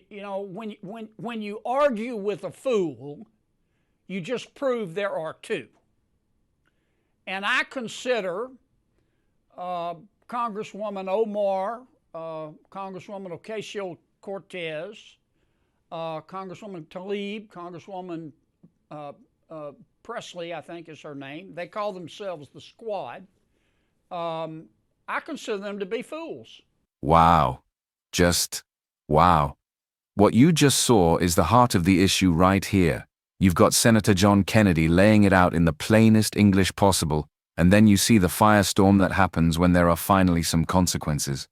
When you argue with a fool, you just prove there are two. And I consider Congresswoman Omar, Congresswoman Ocasio-Cortez, Congresswoman Tlaib, Congresswoman Presley, I think is her name. They call themselves the Squad. I consider them to be fools. Wow. Just wow. What you just saw is the heart of the issue right here. You've got Senator John Kennedy laying it out in the plainest English possible, and then you see the firestorm that happens when there are finally some consequences.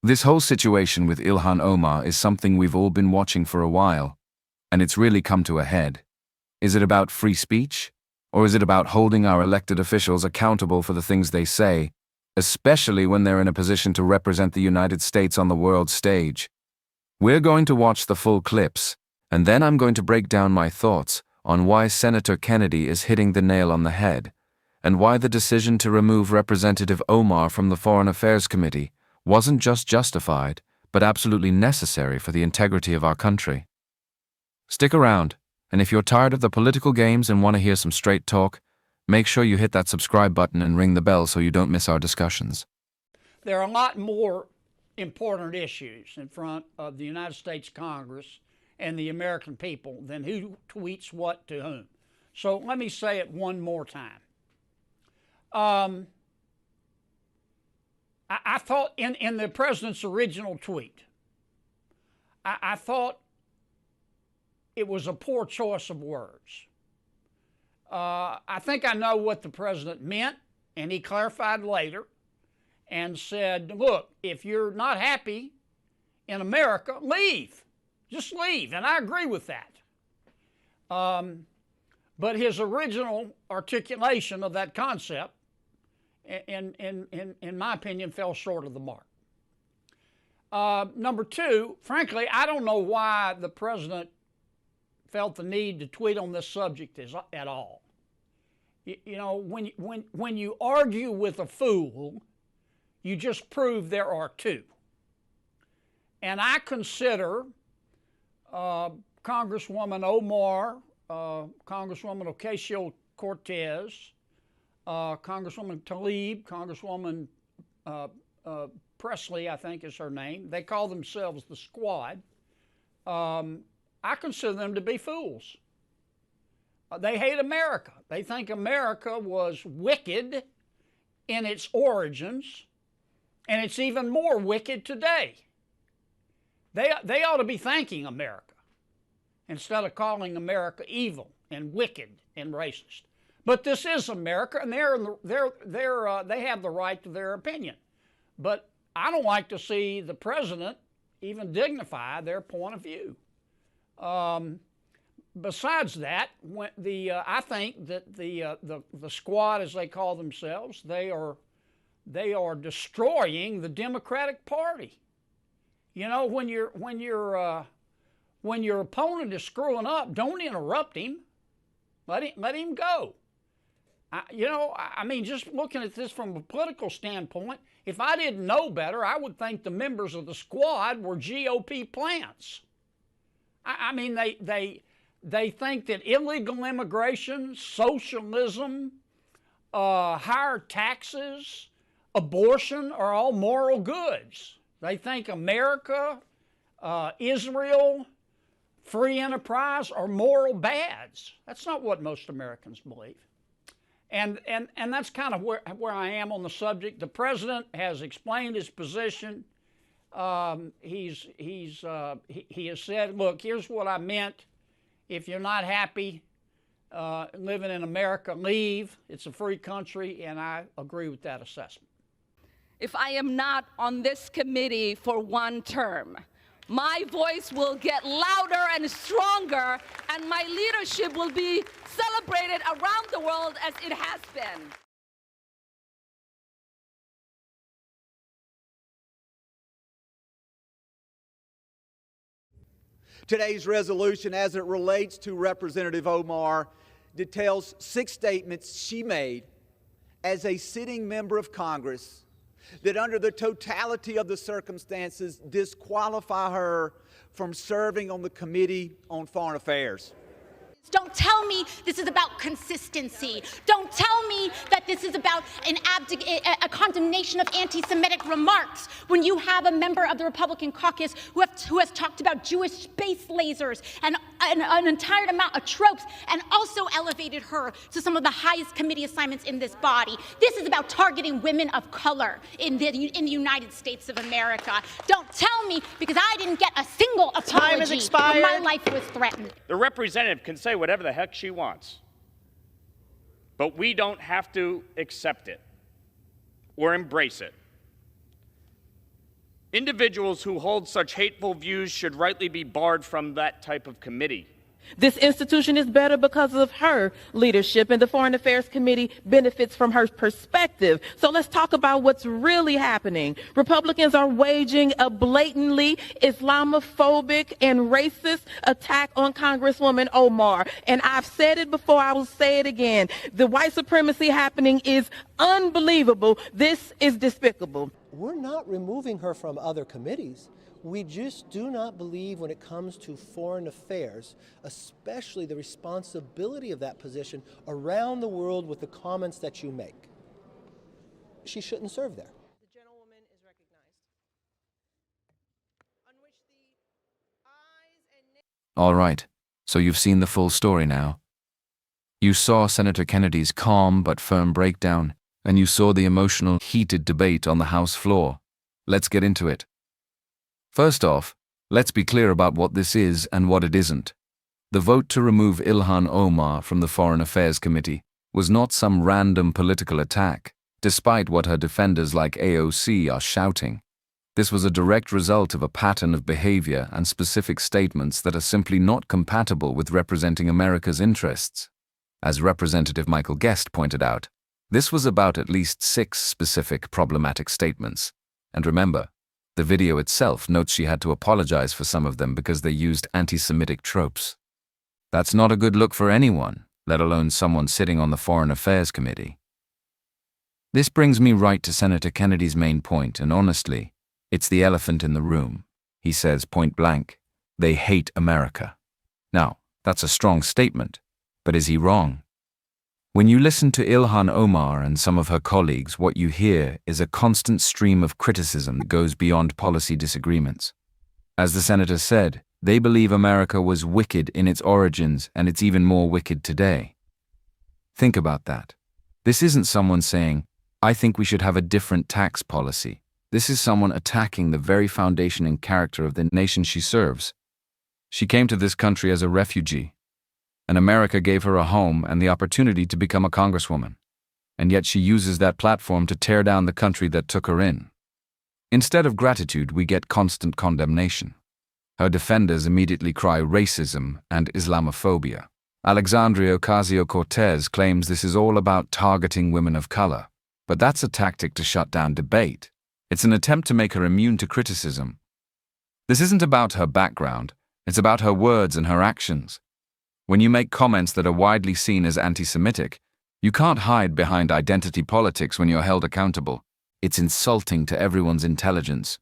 This whole situation with Ilhan Omar is something we've all been watching for a while, and it's really come to a head. Is it about free speech? Or is it about holding our elected officials accountable for the things they say, especially when they're in a position to represent the United States on the world stage? We're going to watch the full clips, and then I'm going to break down my thoughts on why Senator Kennedy is hitting the nail on the head, and why the decision to remove Representative Omar from the Foreign Affairs Committee wasn't just justified, but absolutely necessary for the integrity of our country. Stick around, and if you're tired of the political games and want to hear some straight talk, make sure you hit that subscribe button and ring the bell so you don't miss our discussions. There are a lot more important issues in front of the United States Congress and the American people than who tweets what to whom. So let me say it one more time. I thought in the president's original tweet, I thought it was a poor choice of words. I think I know what the president meant, and he clarified later and said, look, if you're not happy in America, leave. Just leave. And I agree with that. But his original articulation of that concept, in my opinion, fell short of the mark. Number two, frankly, I don't know why the president felt the need to tweet on this subject at all. When you argue with a fool, you just prove there are two. And I consider Congresswoman Omar, Congresswoman Ocasio-Cortez, Congresswoman Tlaib, Congresswoman Presley, I think is her name. They call themselves the Squad. I consider them to be fools. They hate America. They think America was wicked in its origins, and it's even more wicked today. They ought to be thanking America instead of calling America evil and wicked and racist. But this is America, and they have the right to their opinion. But I don't like to see the president even dignify their point of view. Besides that, I think that the Squad, as they call themselves, they are destroying the Democratic Party. When your opponent is screwing up, don't interrupt him. Let him go. Just looking at this from a political standpoint, if I didn't know better, I would think the members of the Squad were GOP plants. They think that illegal immigration, socialism, higher taxes, abortion are all moral goods. They think America, Israel, free enterprise are moral bads. That's not what most Americans believe. And that's kind of where I am on the subject. The president has explained his position. He has said, look, here's what I meant. If you're not happy living in America, leave. It's a free country, and I agree with that assessment. If I am not on this committee for one term, my voice will get louder and stronger, and my leadership will be celebrated around the world as it has been. Today's resolution, as it relates to Representative Omar, details 6 statements she made as a sitting member of Congress that under the totality of the circumstances disqualify her from serving on the Committee on Foreign Affairs. Don't tell me this is about consistency. Don't tell me that this is about a condemnation of anti-Semitic remarks when you have a member of the Republican caucus who has talked about Jewish space lasers and an entire amount of tropes and also elevated her to some of the highest committee assignments in this body. This is about targeting women of color in the United States of America. Don't tell me, because I didn't get a single apology when my life was threatened. The representative can say whatever the heck she wants, but we don't have to accept it or embrace it. Individuals who hold such hateful views should rightly be barred from that type of committee. This institution is better because of her leadership, and the Foreign Affairs Committee benefits from her perspective. So let's talk about what's really happening. Republicans are waging a blatantly Islamophobic and racist attack on Congresswoman Omar. And I've said it before, I will say it again. The white supremacy happening is unbelievable. This is despicable. We're not removing her from other committees. We just do not believe when it comes to foreign affairs, especially the responsibility of that position around the world with the comments that you make. She shouldn't serve there. The gentlewoman is recognized. On which the ayes and All right, so you've seen the full story now. You saw Senator Kennedy's calm but firm breakdown, and you saw the emotional, heated debate on the House floor. Let's get into it. First off, let's be clear about what this is and what it isn't. The vote to remove Ilhan Omar from the Foreign Affairs Committee was not some random political attack, despite what her defenders like AOC are shouting. This was a direct result of a pattern of behavior and specific statements that are simply not compatible with representing America's interests. As Representative Michael Guest pointed out, this was about at least 6 specific problematic statements. And remember, the video itself notes she had to apologize for some of them because they used anti-Semitic tropes. That's not a good look for anyone, let alone someone sitting on the Foreign Affairs Committee. This brings me right to Senator Kennedy's main point, and honestly, it's the elephant in the room. He says point blank, they hate America. Now, that's a strong statement, but is he wrong? When you listen to Ilhan Omar and some of her colleagues, what you hear is a constant stream of criticism that goes beyond policy disagreements. As the senator said, they believe America was wicked in its origins and it's even more wicked today. Think about that. This isn't someone saying, I think we should have a different tax policy. This is someone attacking the very foundation and character of the nation she serves. She came to this country as a refugee, and America gave her a home and the opportunity to become a congresswoman. And yet she uses that platform to tear down the country that took her in. Instead of gratitude, we get constant condemnation. Her defenders immediately cry racism and Islamophobia. Alexandria Ocasio-Cortez claims this is all about targeting women of color. But that's a tactic to shut down debate. It's an attempt to make her immune to criticism. This isn't about her background, it's about her words and her actions. When you make comments that are widely seen as anti-Semitic, you can't hide behind identity politics when you're held accountable. It's insulting to everyone's intelligence.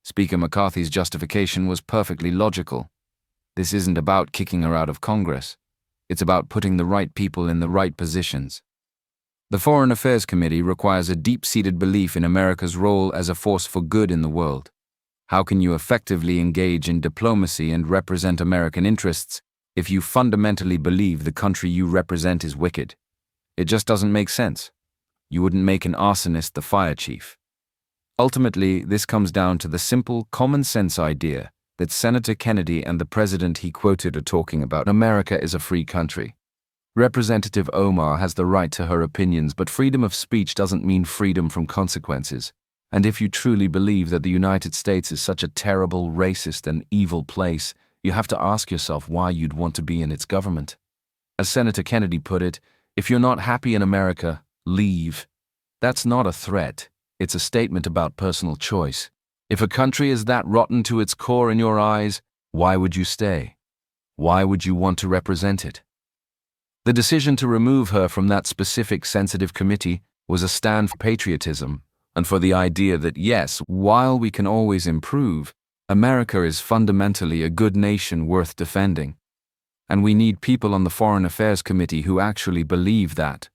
Speaker McCarthy's justification was perfectly logical. This isn't about kicking her out of Congress. It's about putting the right people in the right positions. The Foreign Affairs Committee requires a deep-seated belief in America's role as a force for good in the world. How can you effectively engage in diplomacy and represent American interests if you fundamentally believe the country you represent is wicked? It just doesn't make sense. You wouldn't make an arsonist the fire chief. Ultimately, this comes down to the simple, common-sense idea that Senator Kennedy and the president he quoted are talking about. America is a free country. Representative Omar has the right to her opinions, but freedom of speech doesn't mean freedom from consequences. And if you truly believe that the United States is such a terrible, racist, and evil place, you have to ask yourself why you'd want to be in its government. As Senator Kennedy put it, if you're not happy in America, leave. That's not a threat. It's a statement about personal choice. If a country is that rotten to its core in your eyes, why would you stay? Why would you want to represent it? The decision to remove her from that specific sensitive committee was a stand for patriotism, and for the idea that yes, while we can always improve, America is fundamentally a good nation worth defending. And we need people on the Foreign Affairs Committee who actually believe that.